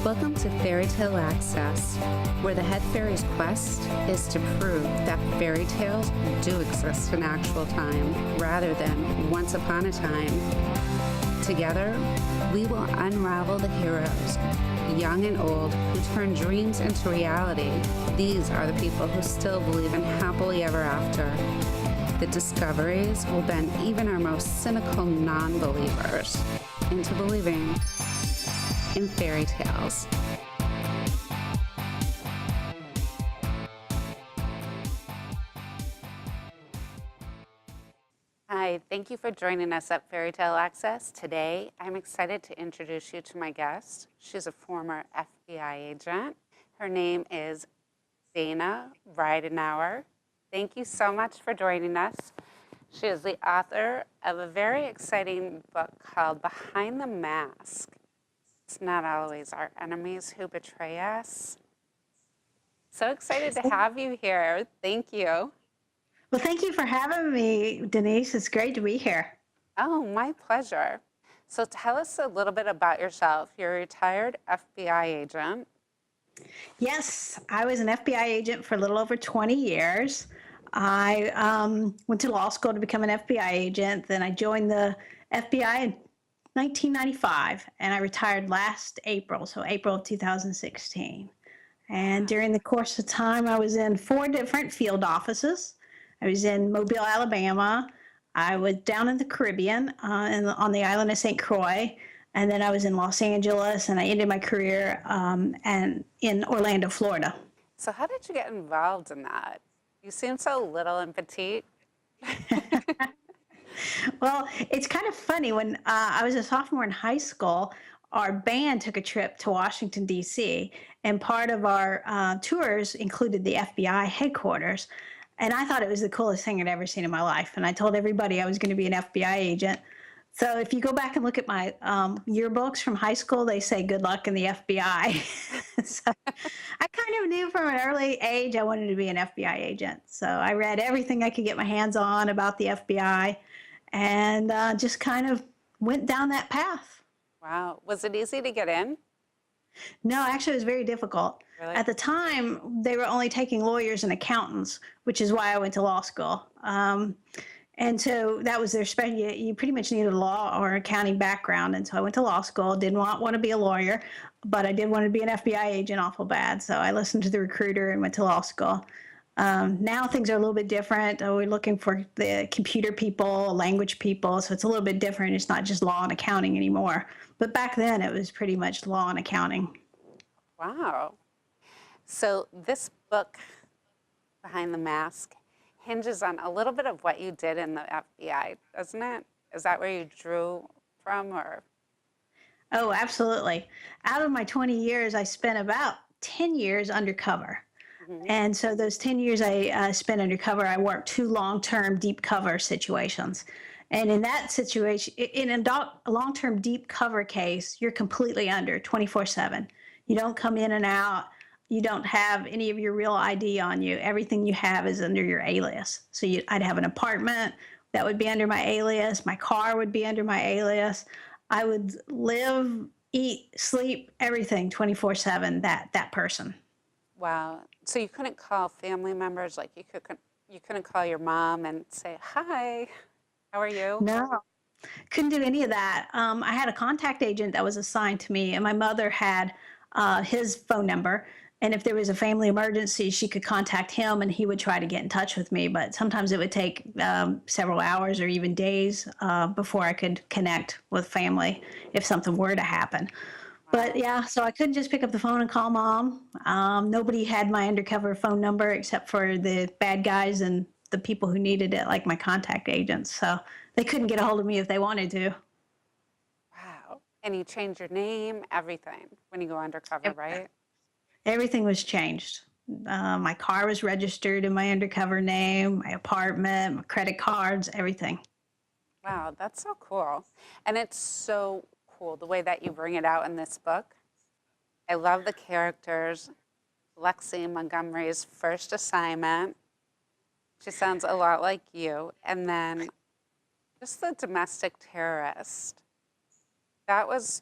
Welcome to Fairy Tale Access, where the head fairy's quest is to prove that fairy tales do exist in actual time rather than once upon a time. Together, we will unravel the heroes, young and old, who turn dreams into reality. These are the people who still believe in happily ever after. The discoveries will bend even our most cynical non-believers into believing in fairy tales. Hi, thank you for joining us at Fairy Tale Access. Today, I'm excited to introduce you to my guest. She's a former FBI agent. Her name is Dana Ridenour. Thank you so much for joining us. She is the author of a very exciting book called Behind the Mask. It's not always our enemies who betray us. So excited to have you here. Thank you. Well, thank you for having me, Denise. It's great to be here. Oh, my pleasure. So tell us a little bit about yourself. You're a retired FBI agent. Yes, I was an FBI agent for a little over 20 years. I went to law school to become an FBI agent. Then I joined the FBI in 1995, and I retired last April, so April of 2016. And during the course of time, I was in 4 different field offices. I was in Mobile, Alabama. I was down in the Caribbean on the island of St. Croix. And then I was in Los Angeles, and I ended my career and in Orlando, Florida. So how did you get involved in that? You seem so little and petite. Well, it's kind of funny. When I was a sophomore in high school, our band took a trip to Washington, D.C., and part of our tours included the FBI headquarters. And I thought it was the coolest thing I'd ever seen in my life. And I told everybody I was going to be an FBI agent. So if you go back and look at my yearbooks from high school, they say good luck in the FBI. So I kind of knew from an early age I wanted to be an FBI agent. So I read everything I could get my hands on about the FBI and just kind of went down that path. Wow. Was it easy to get in? No, actually, it was very difficult. Really? At the time, they were only taking lawyers and accountants, which is why I went to law school. And so that was their special. You pretty much needed a law or accounting background. And so I went to law school, didn't want to be a lawyer, but I did want to be an FBI agent awful bad. So I listened to the recruiter and went to law school. Now things are a little bit different. We're looking for the computer people, language people. So it's a little bit different. It's not just law and accounting anymore. But back then it was pretty much law and accounting. Wow. So this book, Behind the Mask, hinges on a little bit of what you did in the FBI, doesn't it? Is that where you drew from, or? Oh, absolutely. Out of my 20 years, I spent about 10 years undercover. And so those 10 years I spent undercover, I worked 2 long-term deep cover situations. And in that situation, in a long-term deep cover case, you're completely under 24/7. You don't come in and out. You don't have any of your real ID on you. Everything you have is under your alias. So I'd have an apartment that would be under my alias. My car would be under my alias. I would live, eat, sleep, everything 24/7, that person. Wow. So you couldn't call family members, like you couldn't call your mom and say, "Hi, how are you?" No, couldn't do any of that. I had a contact agent that was assigned to me, and my mother had his phone number. And if there was a family emergency, she could contact him, and he would try to get in touch with me. But sometimes it would take several hours or even days before I could connect with family if something were to happen. But yeah, so I couldn't just pick up the phone and call mom. Nobody had my undercover phone number except for the bad guys and the people who needed it, like my contact agents. So they couldn't get a hold of me if they wanted to. Wow. And you change your name, everything, when you go undercover, right? Everything was changed. My car was registered in my undercover name, my apartment, my credit cards, everything. Wow, that's so cool. And it's so cool the way that you bring it out in this book. I love the characters. Lexi Montgomery's first assignment. She sounds a lot like you. And then just the domestic terrorist. That was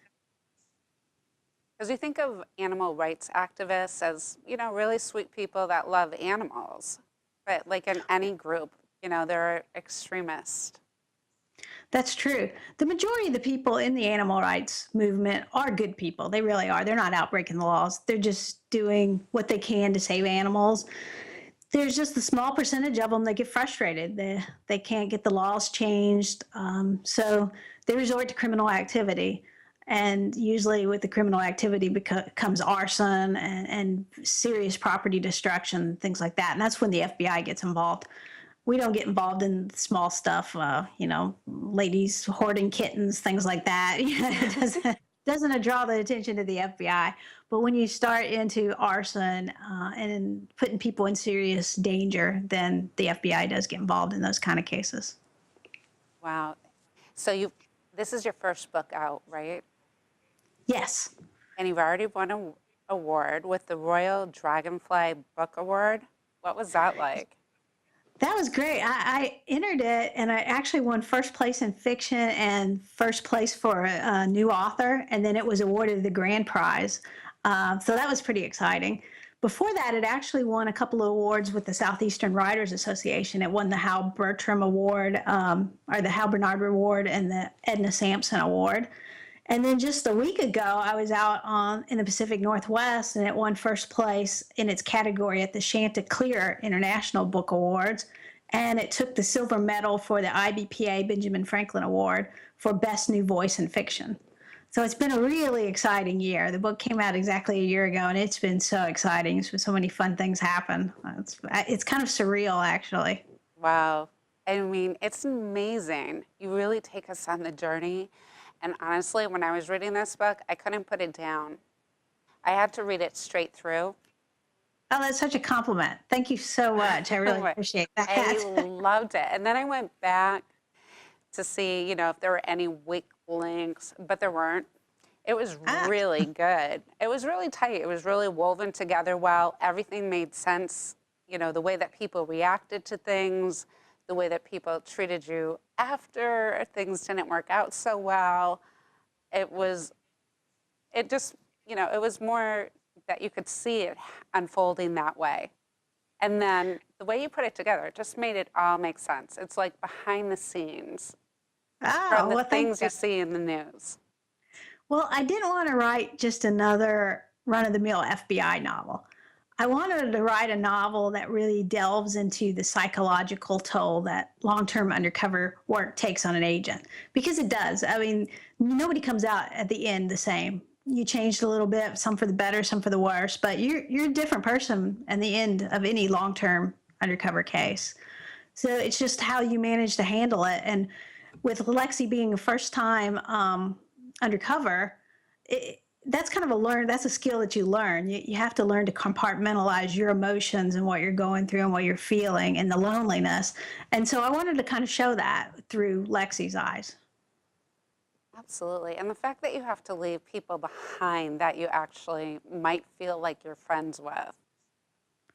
Because you think of animal rights activists as, really sweet people that love animals. But like in any group, they're extremists. That's true. The majority of the people in the animal rights movement are good people. They really are. They're not out breaking the laws. They're just doing what they can to save animals. There's just a small percentage of them that get frustrated. They can't get the laws changed. So they resort to criminal activity. And usually with the criminal activity comes arson and serious property destruction, things like that. And that's when the FBI gets involved. We don't get involved in small stuff, ladies hoarding kittens, things like that. It doesn't draw the attention to the FBI. But when you start into arson and putting people in serious danger, then the FBI does get involved in those kind of cases. Wow. So this is your first book out, right? Yes. And you've already won an award with the Royal Dragonfly Book Award. What was that like? That was great. I entered it, and I actually won first place in fiction and first place for a new author, and then it was awarded the grand prize. So that was pretty exciting. Before that, it actually won a couple of awards with the Southeastern Writers Association. It won the Hal Bertram Award, or the Hal Bernard Award, and the Edna Sampson Award. And then just a week ago, I was out in the Pacific Northwest, and it won first place in its category at the Chanticleer International Book Awards. And it took the silver medal for the IBPA Benjamin Franklin Award for Best New Voice in Fiction. So it's been a really exciting year. The book came out exactly a year ago, and it's been so exciting. It's been so many fun things happen. It's kind of surreal, actually. Wow. I mean, it's amazing. You really take us on the journey. And honestly, when I was reading this book, I couldn't put it down. I had to read it straight through. Oh, that's such a compliment. Thank you so much. I really appreciate that. I loved it. And then I went back to see, if there were any weak links, but there weren't. It was really good. It was really tight. It was really woven together well. Everything made sense, the way that people reacted to things, the way that people treated you after things didn't work out so well. It was more that you could see it unfolding that way. And then the way you put it together, it just made it all make sense. It's like behind the scenes from the things you see in the news. Well, I didn't want to write just another run-of-the-mill FBI novel. I wanted to write a novel that really delves into the psychological toll that long-term undercover work takes on an agent, because it does. I mean, nobody comes out at the end the same. You changed a little bit, some for the better, some for the worse, but you're a different person at the end of any long-term undercover case. So it's just how you manage to handle it. And with Lexi being a first-time undercover, that's kind of that's a skill that you learn. You have to learn to compartmentalize your emotions and what you're going through and what you're feeling and the loneliness. And so I wanted to kind of show that through Lexi's eyes. Absolutely. And the fact that you have to leave people behind that you actually might feel like you're friends with,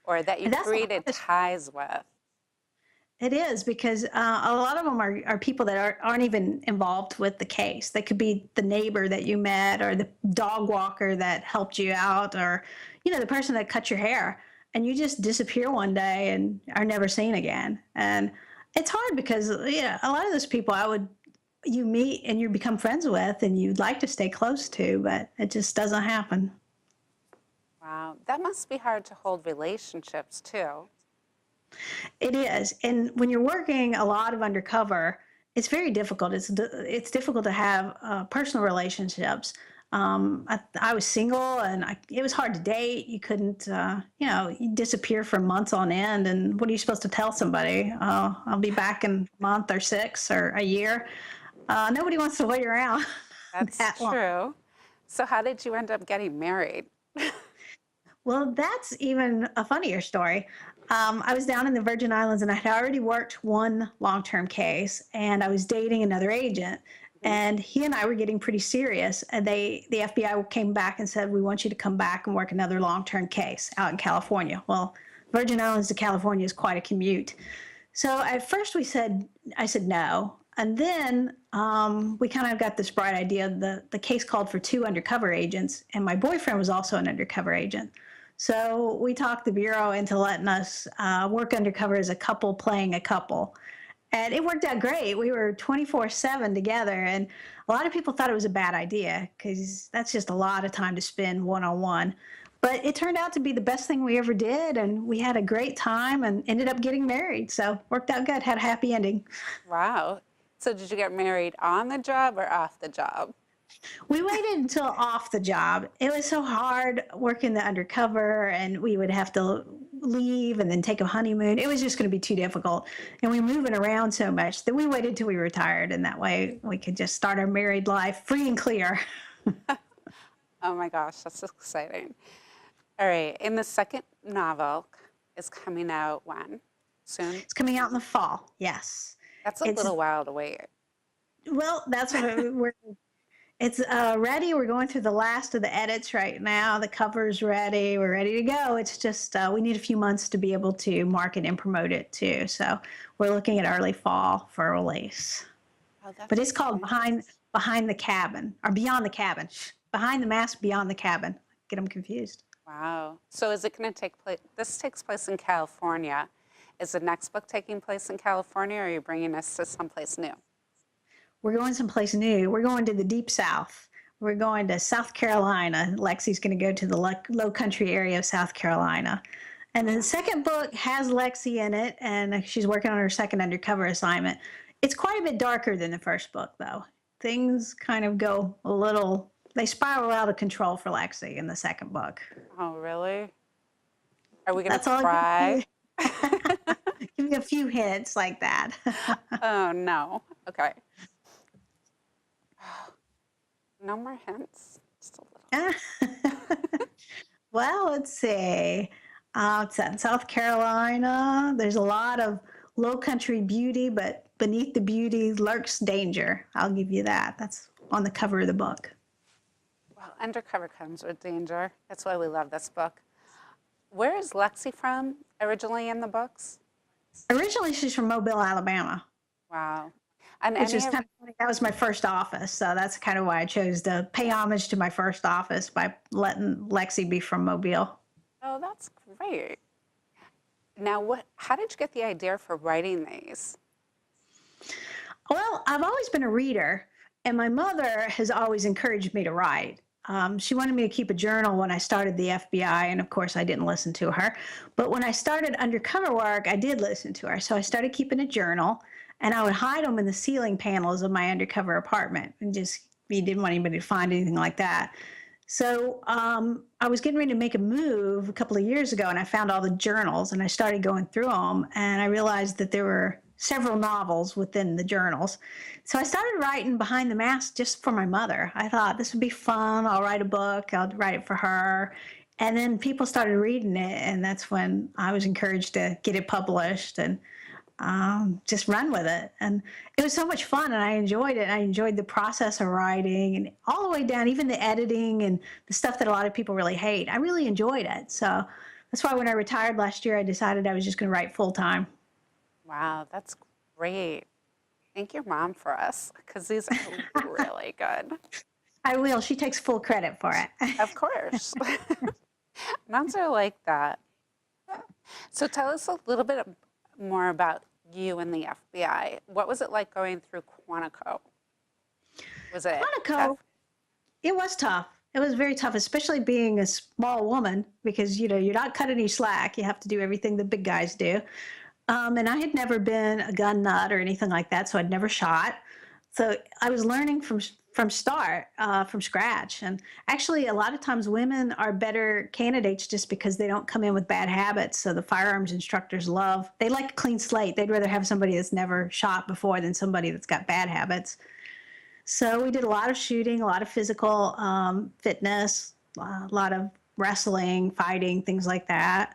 or that you created ties with. It is, because a lot of them are people that aren't even involved with the case. They could be the neighbor that you met, or the dog walker that helped you out, or, the person that cut your hair, and you just disappear one day and are never seen again. And it's hard because, a lot of those people you meet and you become friends with and you'd like to stay close to, but it just doesn't happen. Wow. That must be hard to hold relationships too. It is. And when you're working a lot of undercover, it's very difficult. It's difficult to have personal relationships. I was single, and it was hard to date. You couldn't, you disappear for months on end. And what are you supposed to tell somebody? I'll be back in a month or 6 or a year. Nobody wants to wait around. That's true. So how did you end up getting married? Well, that's even a funnier story. I was down in the Virgin Islands, and I had already worked one long-term case, and I was dating another agent, and he and I were getting pretty serious. And the FBI came back and said, "We want you to come back and work another long-term case out in California." Well, Virgin Islands to California is quite a commute. So at first I said no. And then we kind of got this bright idea. The case called for 2 undercover agents, and my boyfriend was also an undercover agent. So we talked the Bureau into letting us work undercover as a couple playing a couple. And it worked out great. We were 24/7 together. And a lot of people thought it was a bad idea because that's just a lot of time to spend one-on-one. But it turned out to be the best thing we ever did. And we had a great time and ended up getting married. So worked out good, had a happy ending. Wow. So did you get married on the job or off the job? We waited until off the job. It was so hard working the undercover, and we would have to leave and then take a honeymoon. It was just going to be too difficult. And we were moving around so much that we waited till we retired, and that way we could just start our married life free and clear. Oh my gosh, that's exciting. All right, and the second novel is coming out when? Soon? It's coming out in the fall, yes. That's a little while to wait. Well, that's what it's ready. We're going through the last of the edits right now. The cover's ready. We're ready to go. It's just we need a few months to be able to market and promote it too. So we're looking at early fall for a release. Oh, but it's called Behind the Cabin, or Beyond the Cabin. Behind the Mask, Beyond the Cabin. Get them confused. Wow. So is it going to take place? This takes place in California. Is the next book taking place in California, or are you bringing us to someplace new? We're going someplace new. We're going to the Deep South. We're going to South Carolina. Lexi's going to go to the low country area of South Carolina. And then the second book has Lexi in it, and she's working on her second undercover assignment. It's quite a bit darker than the first book, though. Things kind of go a little, they spiral out of control for Lexi in the second book. Oh, really? Are we going to cry? Give me a few hints like that. Oh, no. Okay. No more hints? Just a little. Well, let's see. It's in South Carolina. There's a lot of low country beauty, but beneath the beauty lurks danger. I'll give you that. That's on the cover of the book. Well, undercover comes with danger. That's why we love this book. Where is Lexi from originally in the books? Originally, she's from Mobile, Alabama. Wow. And which is kind of funny. That was my first office, so that's kind of why I chose to pay homage to my first office by letting Lexi be from Mobile. Oh, that's great. Now, how did you get the idea for writing these? Well, I've always been a reader, and my mother has always encouraged me to write. She wanted me to keep a journal when I started the FBI, and of course I didn't listen to her. But when I started undercover work, I did listen to her. So I started keeping a journal, and I would hide them in the ceiling panels of my undercover apartment, and just, you didn't want anybody to find anything like that. So I was getting ready to make a move a couple of years ago, and I found all the journals, and I started going through them, and I realized that there were several novels within the journals. So I started writing Behind the Mask just for my mother. I thought this would be fun. I'll write a book. I'll write it for her. And then people started reading it, and that's when I was encouraged to get it published and just run with it. And it was so much fun, and I enjoyed it. I enjoyed the process of writing, and all the way down, even the editing and the stuff that a lot of people really hate. I really enjoyed it. So that's why when I retired last year, I decided I was just going to write full time. Wow, that's great. Thank your mom for us, because these are really good. I will. She takes full credit for it. Of course. Moms are like that. So tell us a little bit more about you and the FBI. What was it like going through Quantico? Was it Quantico, tough? It was tough. It was very tough, especially being a small woman, because, you know, you're not cut any slack. You have to do everything the big guys do. And I had never been a gun nut or anything like that, so I'd never shot. So I was learning from scratch. And actually, a lot of times women are better candidates just because they don't come in with bad habits. So the firearms instructors they like a clean slate. They'd rather have somebody that's never shot before than somebody that's got bad habits. So we did a lot of shooting, a lot of physical fitness, a lot of wrestling, fighting, things like that.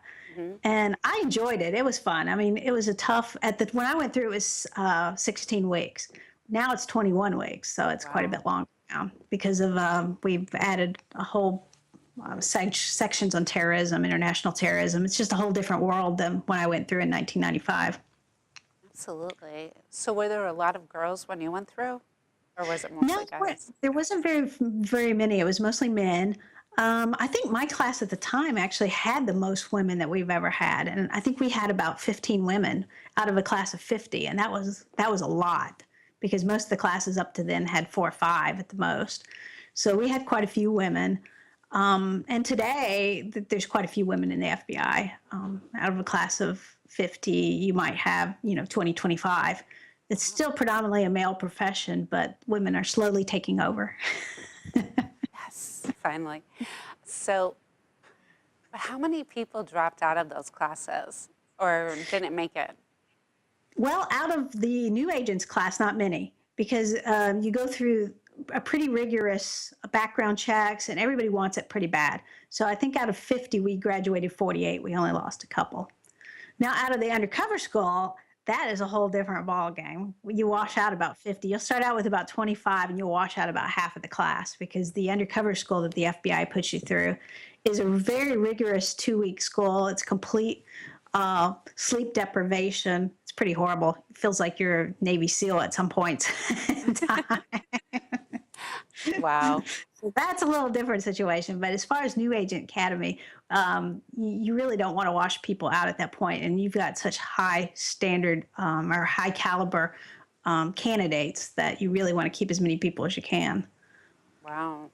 And I enjoyed it. It was fun. I mean, it was when I went through, it was 16 weeks. Now it's 21 weeks, so it's quite a bit longer now because of we've added a whole sections on terrorism, international terrorism. It's just a whole different world than when I went through in 1995. Absolutely. So were there a lot of girls when you went through, or was it No, mostly guys? there wasn't very many. It was mostly men. I think my class at the time actually had the most women that we've ever had, and I think we had about 15 women out of a class of 50, and that was a lot because most of the classes up to then had 4 or 5 at the most. So we had quite a few women. And today, there's quite a few women in the FBI. Out of a class of 50, you might have, 20, 25. It's still predominantly a male profession, but women are slowly taking over. Yes, finally. So how many people dropped out of those classes or didn't make it? Well, out of the new agents class, not many, because you go through a pretty rigorous background checks, and everybody wants it pretty bad. So I think out of 50, we graduated 48. We only lost a couple. Now, out of the undercover school, that is a whole different ball game. You wash out about 50. You'll start out with about 25, and you'll wash out about half of the class because the undercover school that the FBI puts you through is a very rigorous 2-week school. It's complete sleep deprivation. It's pretty horrible. It feels like you're a Navy SEAL at some points in time. Wow. So that's a little different situation. But as far as New Agent Academy, you really don't want to wash people out at that point. And you've got such high standard or high caliber candidates that you really want to keep as many people as you can. Wow.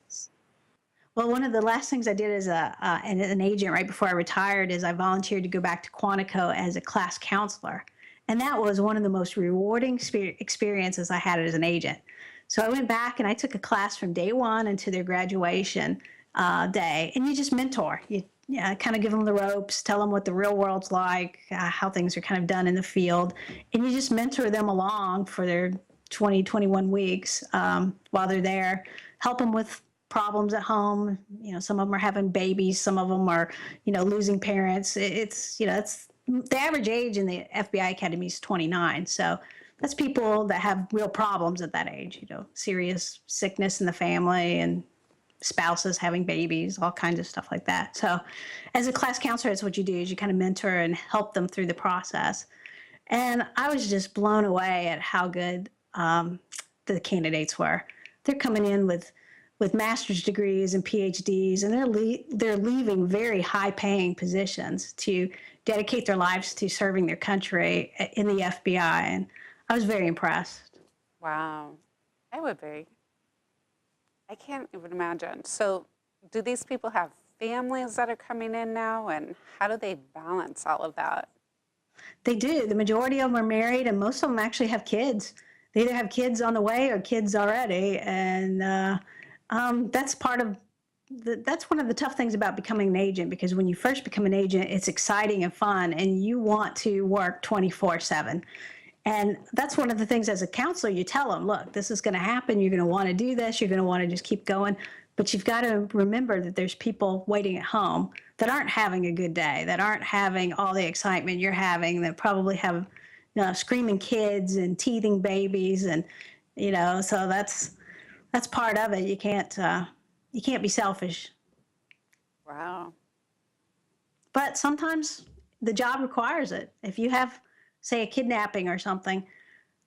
Well, one of the last things I did as an agent right before I retired is I volunteered to go back to Quantico as a class counselor. And that was one of the most rewarding experiences I had as an agent. So I went back and I took a class from day one into their graduation day. And you just mentor. You kind of give them the ropes, tell them what the real world's like, how things are kind of done in the field. And you just mentor them along for their 20, 21 weeks while they're there. Help them with problems at home. Some of them are having babies. Some of them are, losing parents. It's the average age in the FBI Academy is 29. So that's people that have real problems at that age, serious sickness in the family and spouses having babies, all kinds of stuff like that. So as a class counselor, that's what you do is you kind of mentor and help them through the process. And I was just blown away at how good the candidates were. They're coming in with master's degrees and PhDs, and they're leaving very high-paying positions to dedicate their lives to serving their country in the FBI, and I was very impressed. Wow. I would be. I can't even imagine. So do these people have families that are coming in now, and how do they balance all of that? They do. The majority of them are married, and most of them actually have kids. They either have kids on the way or kids already, and that's one of the tough things about becoming an agent, because when you first become an agent, it's exciting and fun, and you want to work 24/7. And that's one of the things as a counselor, you tell them, look, this is going to happen. You're going to want to do this. You're going to want to just keep going. But you've got to remember that there's people waiting at home that aren't having a good day, that aren't having all the excitement you're having, that probably have screaming kids and teething babies. And, so that's part of it. You can't be selfish. Wow. But sometimes the job requires it. If you have, say, a kidnapping or something,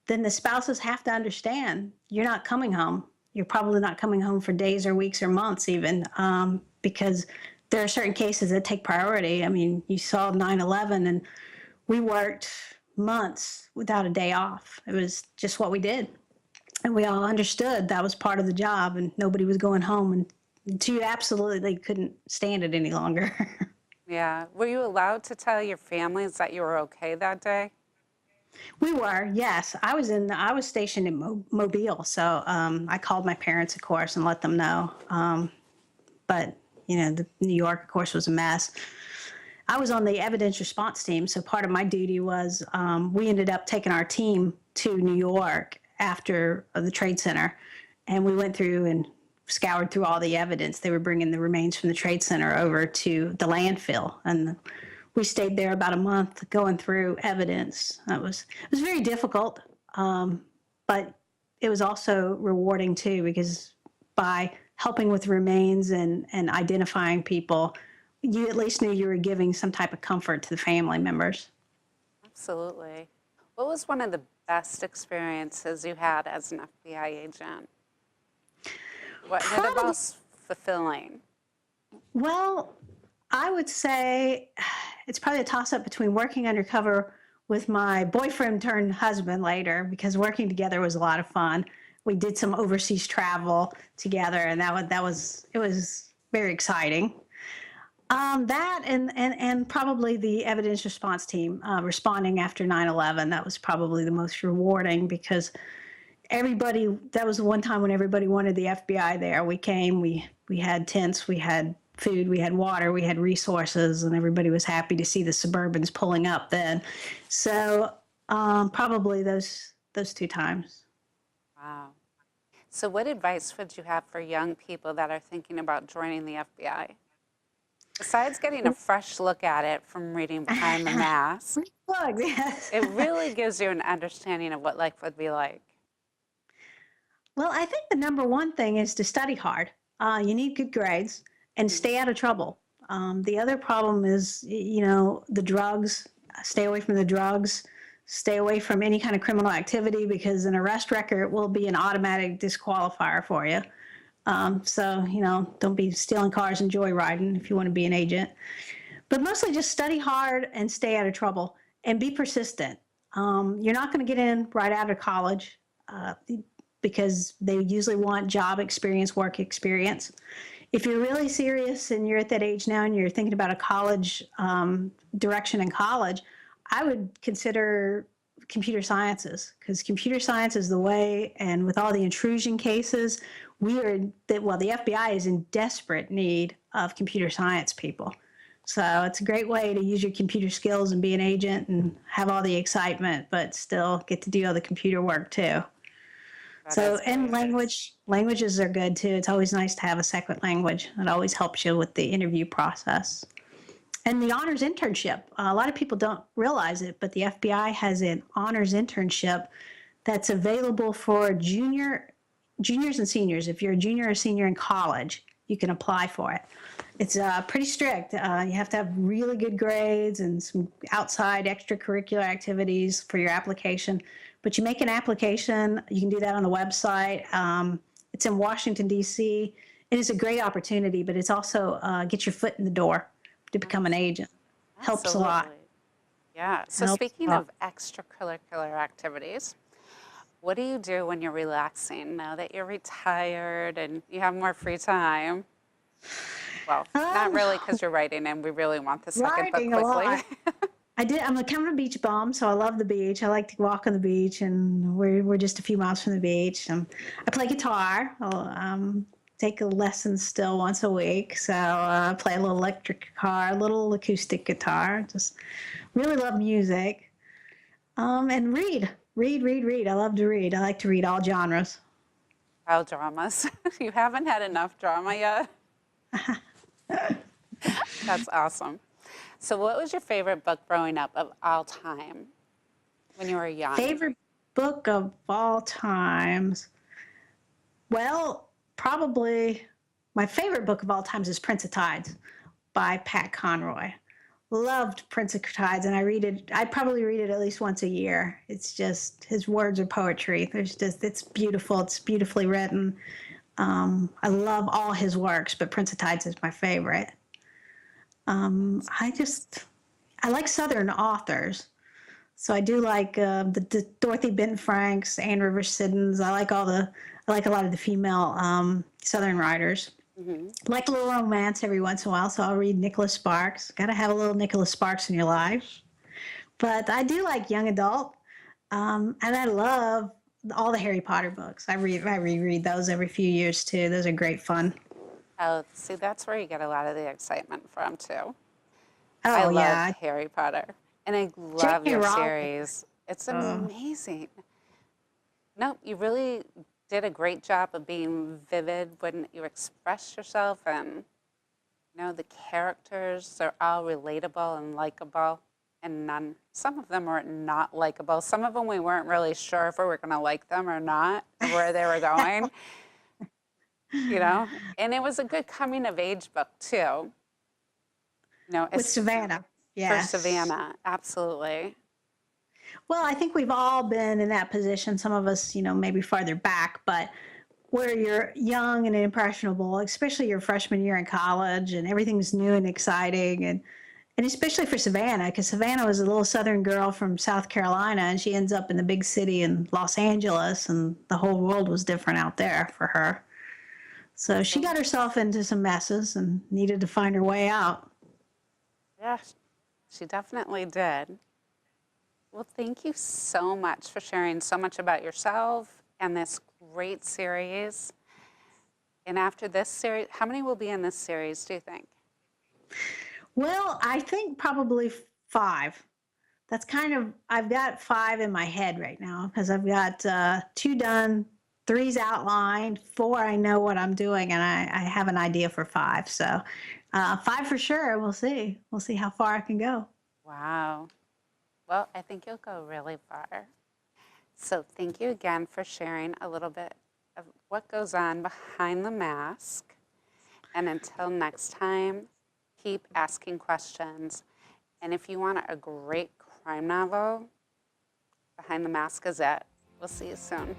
then the spouses have to understand you're not coming home. You're probably not coming home for days or weeks or months even, because there are certain cases that take priority. I mean, you saw 9/11, and we worked months without a day off. It was just what we did. And we all understood that was part of the job, and nobody was going home until you absolutely couldn't stand it any longer. Yeah. Were you allowed to tell your families that you were okay that day? We were, yes. I was stationed in Mobile, so I called my parents, of course, and let them know. But the New York, of course, was a mess. I was on the evidence response team, so part of my duty was we ended up taking our team to New York after the Trade Center, and we went through and scoured through all the evidence. They were bringing the remains from the Trade Center over to the landfill, and we stayed there about a month going through evidence. It was very difficult, but it was also rewarding too, because by helping with remains and identifying people, you at least knew you were giving some type of comfort to the family members. Absolutely. What was one of the best experiences you had as an FBI agent? What are the Probably, most fulfilling? well, I would say it's probably a toss up between working undercover with my boyfriend turned husband later, because working together was a lot of fun. We did some overseas travel together, and it was very exciting. That and probably the evidence response team responding after 9/11. That was probably the most rewarding, because that was the one time when everybody wanted the FBI there. We came, we had tents, we had food, we had water, we had resources, and everybody was happy to see the Suburbans pulling up then. So probably those two times. Wow. So what advice would you have for young people that are thinking about joining the FBI? Besides getting a fresh look at it from reading Behind the Mask, Look, yes. it really gives you an understanding of what life would be like. Well, I think the number one thing is to study hard. You need good grades and stay out of trouble. The other problem is, the drugs. Stay away from the drugs. Stay away from any kind of criminal activity, because an arrest record will be an automatic disqualifier for you. So, don't be stealing cars and joyriding if you want to be an agent. But mostly just study hard and stay out of trouble and be persistent. You're not going to get in right out of college, because they usually want job experience, work experience. If you're really serious and you're at that age now and you're thinking about a college direction in college, I would consider computer sciences, because computer science is the way. And with all the intrusion cases, the FBI is in desperate need of computer science people. So it's a great way to use your computer skills and be an agent and have all the excitement, but still get to do all the computer work too. And languages are good too. It's always nice to have a second language. It always helps you with the interview process. And the honors internship. A lot of people don't realize it, but the FBI has an honors internship that's available for juniors and seniors. If you're a junior or senior in college, you can apply for it. It's pretty strict. You have to have really good grades and some outside extracurricular activities for your application. But you make an application. You can do that on the website. It's in Washington, D.C. It is a great opportunity, but it's also get your foot in the door to become an agent. Helps a lot. Yeah. So speaking of extracurricular activities, what do you do when you're relaxing now that you're retired and you have more free time? Well, not really, because you're writing and we really want the second book quickly. I'm a kind of a beach bum, so I love the beach. I like to walk on the beach, and we're just a few miles from the beach. I play guitar. I'll take lessons still once a week. So I play a little electric guitar, a little acoustic guitar. Just really love music. And read. I love to read. I like to read all genres. All dramas. You haven't had enough drama yet? That's awesome. So what was your favorite book growing up of all time when you were young? Favorite book of all times? Well, probably my favorite book of all times is Prince of Tides by Pat Conroy. Loved Prince of Tides, and I probably read it at least once a year. It's just, his words are poetry. It's beautiful. It's beautifully written. I love all his works, but Prince of Tides is my favorite. I like Southern authors. So I do like the Dorothy Benton Franks, Anne Rivers Siddons. I like a lot of the female Southern writers. Mm-hmm. Like a little romance every once in a while, so I'll read Nicholas Sparks. Got to have a little Nicholas Sparks in your life. But I do like young adult, and I love all the Harry Potter books. I reread those every few years too. Those are great fun. Oh, see, that's where you get a lot of the excitement from too. Oh, I yeah. love Harry Potter, and I love your series. It's amazing. No, you really did a great job of being vivid when you express yourself, and the characters are all relatable and likable, and some of them were not likable. Some of them we weren't really sure if we were going to like them or not, or where they were going. And it was a good coming of age book too. With Savannah, yes. For Savannah, absolutely. Well, I think we've all been in that position. Some of us, maybe farther back, but where you're young and impressionable, especially your freshman year in college, and everything's new and exciting, and especially for Savannah, because Savannah was a little Southern girl from South Carolina, and she ends up in the big city in Los Angeles, and the whole world was different out there for her. So she got Absolutely. herself into some messes and needed to find her way out. Yeah, she definitely did. Well, thank you so much for sharing so much about yourself and this great series. And after this series, how many will be in this series, do you think? Well, I think probably five. That's kind of, I've got five in my head right now because I've got two done, three's outlined, four I know what I'm doing, and I have an idea for five. So five for sure. We'll see. We'll see how far I can go. Wow. Well, I think you'll go really far. So thank you again for sharing a little bit of what goes on behind the mask. And until next time, keep asking questions. And if you want a great crime novel, Behind the Mask is it. We'll see you soon.